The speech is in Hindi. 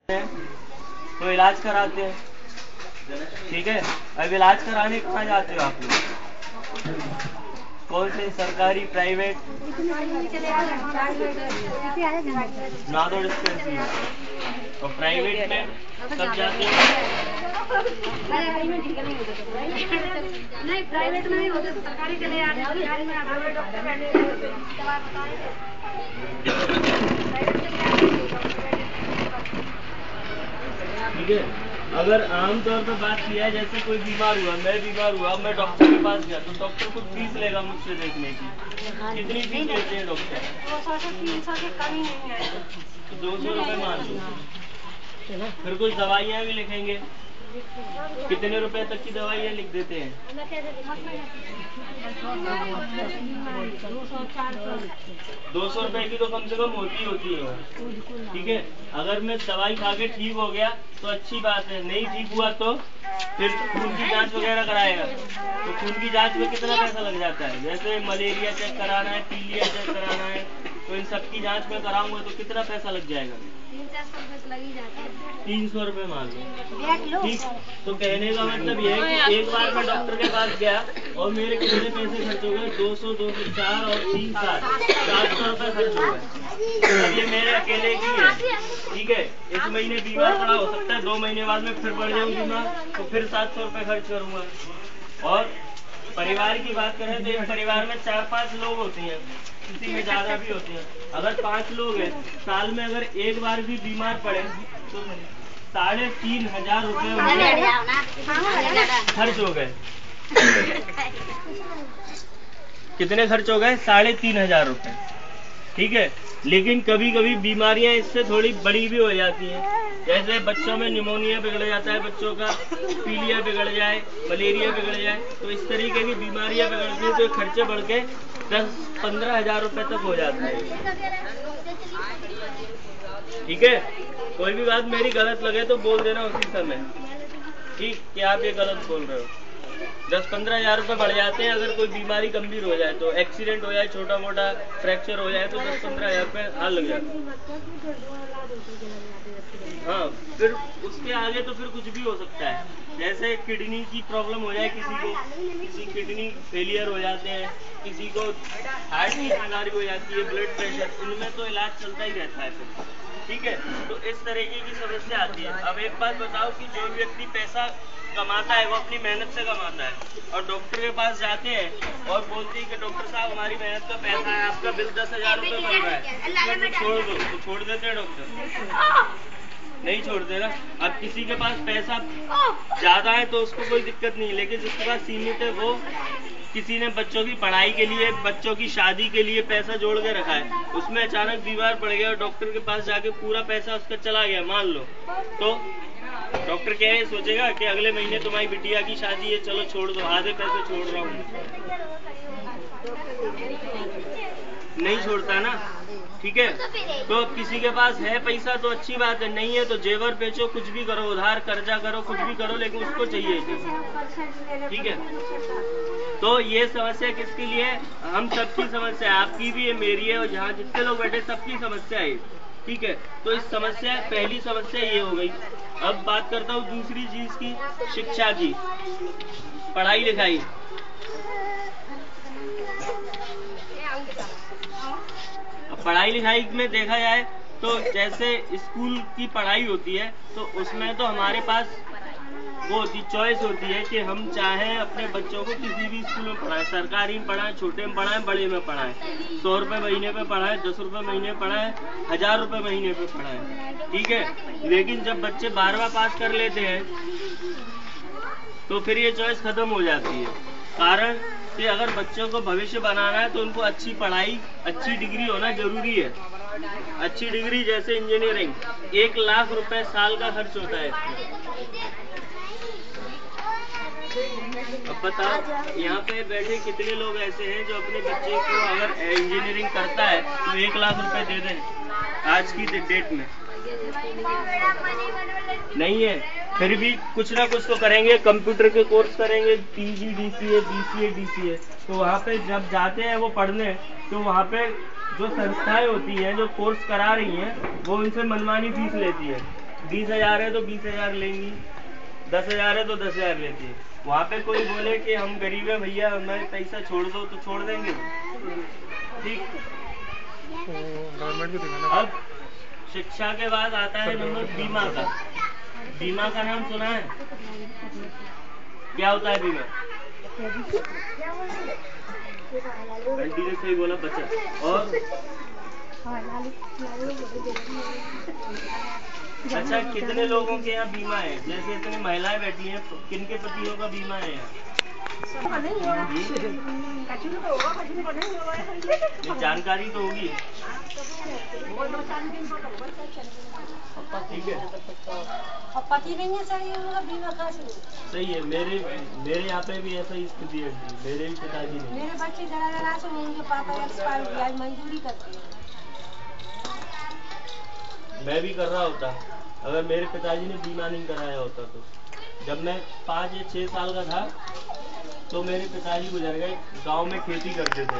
तो इलाज कराते हैं, ठीक है। अब इलाज कराने कहाँ जाते हो आप लोग? कौन से, सरकारी, प्राइवेट? नादौड़ डिस्पेंसरी। और प्राइवेट में कब जाते हो? नहीं, प्राइवेट में नहीं होते, सरकारी चले जाते हैं। सरकारी में डॉक्टर बैठे दवा बताए। ठीक है। अगर आमतौर पर बात किया है, जैसे कोई बीमार हुआ, मैं बीमार हुआ, मैं डॉक्टर के पास गया, तो डॉक्टर कुछ फीस लेगा मुझसे देखने की। कितनी फीस लेते हैं डॉक्टर? 200 से 300 के कम ही नहीं है। तो 200 रुपये मान लो। फिर कुछ दवाइयाँ भी लिखेंगे। कितने रुपए तक की दवाइयाँ लिख देते हैं? 200 रुपए की तो कम से कम होती है। ठीक है। अगर मैं दवाई खा के ठीक हो गया तो अच्छी बात है, नहीं ठीक हुआ तो फिर खून की जांच वगैरह कराएगा। तो खून की जांच में कितना पैसा लग जाता है? जैसे मलेरिया चेक कराना है, पीलिया चेक कराना है, तो इन सब की जांच में कराऊंगा तो कितना पैसा लग जाएगा? 300 रुपये मान लो। ठीक। तो कहने का मतलब ये है कि एक बार मैं डॉक्टर के पास गया और मेरे कितने पैसे खर्च हो गए? 200, 204 और 3, 700 रुपये खर्च हो गए। अब ये मेरे अकेले की है, ठीक है। इस महीने बीमार पड़ा, हो सकता है 2 महीने बाद में फिर बढ़ जाऊँ बीमार, तो फिर 700 रुपये खर्च करूँगा। और परिवार की बात करें तो एक परिवार में 4-5 लोग होते हैं, किसी में ज्यादा भी होते हैं। अगर 5 लोग हैं, साल में अगर एक बार भी बीमार पड़े तो 3,500 रुपये खर्च हो गए। कितने खर्च हो गए? 3,500 रुपये। ठीक है। लेकिन कभी कभी बीमारियां इससे थोड़ी बड़ी भी हो जाती हैं। जैसे बच्चों में निमोनिया बिगड़ जाता है, बच्चों का पीलिया बिगड़ जाए, मलेरिया बिगड़ जाए, तो इस तरीके की बीमारियां बिगड़ती हैं तो खर्चे बढ़ के 10-15 हजार रुपए तक हो जाता है। ठीक है। कोई भी बात मेरी गलत लगे तो बोल देना उसी समय, ठीक, कि आप ये गलत बोल रहे हो। 10-15 हजार रुपये बढ़ जाते हैं अगर कोई बीमारी गंभीर हो जाए, तो एक्सीडेंट हो जाए, छोटा मोटा फ्रैक्चर हो जाए, तो 10-15 हजार रुपये हाल लग जाते हैं। हाँ, फिर उसके आगे तो फिर कुछ भी हो सकता है। जैसे किडनी की प्रॉब्लम हो जाए किसी को, किसी किडनी फेलियर हो जाते हैं, किसी को हार्ट की बीमारी हो जाती है, ब्लड प्रेशर, इनमें तो इलाज चलता ही रहता है फिर। ठीक है। तो इस तरीके की समस्या आती है। अब एक बात बताओ कि जो व्यक्ति पैसा कमाता है वो अपनी मेहनत से कमाता है, और डॉक्टर के पास जाते हैं और बोलते हैं कि डॉक्टर साहब हमारी मेहनत का पैसा है, आपका बिल 10,000 रुपये बन रहा है, तो छोड़ दो। तो छोड़ देते हैं डॉक्टर? नहीं छोड़ते ना। अब किसी के पास पैसा ज्यादा है तो उसको कोई दिक्कत नहीं, लेकिन जिसके पास सीमित है, वो किसी ने बच्चों की पढ़ाई के लिए, बच्चों की शादी के लिए पैसा जोड़ के रखा है, उसमें अचानक बीमार पड़ गया और डॉक्टर के पास जाके पूरा पैसा उसका चला गया, मान लो, तो डॉक्टर क्या है सोचेगा कि अगले महीने तुम्हारी बिटिया की शादी है, चलो छोड़ दो, आधे पैसे छोड़ रहा हूँ? नहीं छोड़ता ना। ठीक है। तो अब किसी के पास है पैसा तो अच्छी बात है, नहीं है तो जेवर बेचो, कुछ भी करो, उधार कर्जा करो, कुछ भी करो, लेकिन उसको चाहिए। ठीक है। तो ये समस्या किसके लिए है? हम सबकी समस्या है, आपकी भी है, मेरी है, और यहाँ जितने लोग बैठे सबकी समस्या है। ठीक है। तो इस समस्या, पहली समस्या ये हो गई। अब बात करता हूँ दूसरी चीज की, शिक्षा की, पढ़ाई लिखाई। अब पढ़ाई लिखाई में देखा जाए तो जैसे स्कूल की पढ़ाई होती है, तो उसमें तो हमारे पास वो होती चॉइस होती है कि हम चाहें अपने बच्चों को किसी भी स्कूल में पढ़ाएं, सरकारी में पढ़ाएं, छोटे में पढ़ाएं, बड़े में पढ़ाएं, 100 रुपये महीने पे पढ़ाएं, 10 रुपये महीने पढ़ाएं, 1000 रुपये महीने पे पढ़ाएं। ठीक है। लेकिन जब बच्चे 12वां पास कर लेते हैं तो फिर ये चॉइस खत्म हो जाती है। कारण कि अगर बच्चों को भविष्य बनाना है तो उनको अच्छी पढ़ाई, अच्छी डिग्री होना जरूरी है। अच्छी डिग्री जैसे इंजीनियरिंग, 1 लाख रुपए साल का खर्च होता है। अब बताओ यहाँ पे बैठे कितने लोग ऐसे हैं जो अपने बच्चे को अगर इंजीनियरिंग करता है तो 1 लाख रुपए दे दें आज की डेट में? नहीं है। फिर भी कुछ ना कुछ तो करेंगे, कंप्यूटर के कोर्स करेंगे, PG DCA BCA DCA। तो वहाँ पे जब जाते हैं वो पढ़ने, तो वहाँ पे जो संस्थाएं होती हैं जो कोर्स करा रही हैं वो उनसे मनमानी फीस लेती है। 20,000 है तो 20,000 लेंगी, 10,000 है तो 10,000 लेती है। वहाँ पे कोई बोले कि हम गरीब है भैया हमें पैसा छोड़ दो तो छोड़ देंगे, ठीक। गवर्नमेंट को दिखाना। अब शिक्षा के बाद आता है नंबर बीमा का। बीमा का नाम सुना है? क्या होता है बीमा? आंटी ने सही बोला, बचत। और अच्छा, कितने लोगों के यहाँ बीमा है? जैसे इतनी महिलाएं बैठी हैं, किनके पतियों का बीमा है यहाँ? जानकारी तो होगी, ठीक है। पति नहीं है सही है, बीमा का सही है। मेरे यहाँ पे भी ऐसा ही स्थिति है। मेरे भी पिताजी ने, मेरे बच्चे जरा से उनके पापा एक्सपायर हुआ, मजदूरी करते हैं। मैं भी कर रहा होता अगर मेरे पिताजी ने बीमा नहीं कराया होता तो। जब मैं 5 या 6 साल का था तो मेरे पिताजी गुजर गए। गांव में खेती करते थे।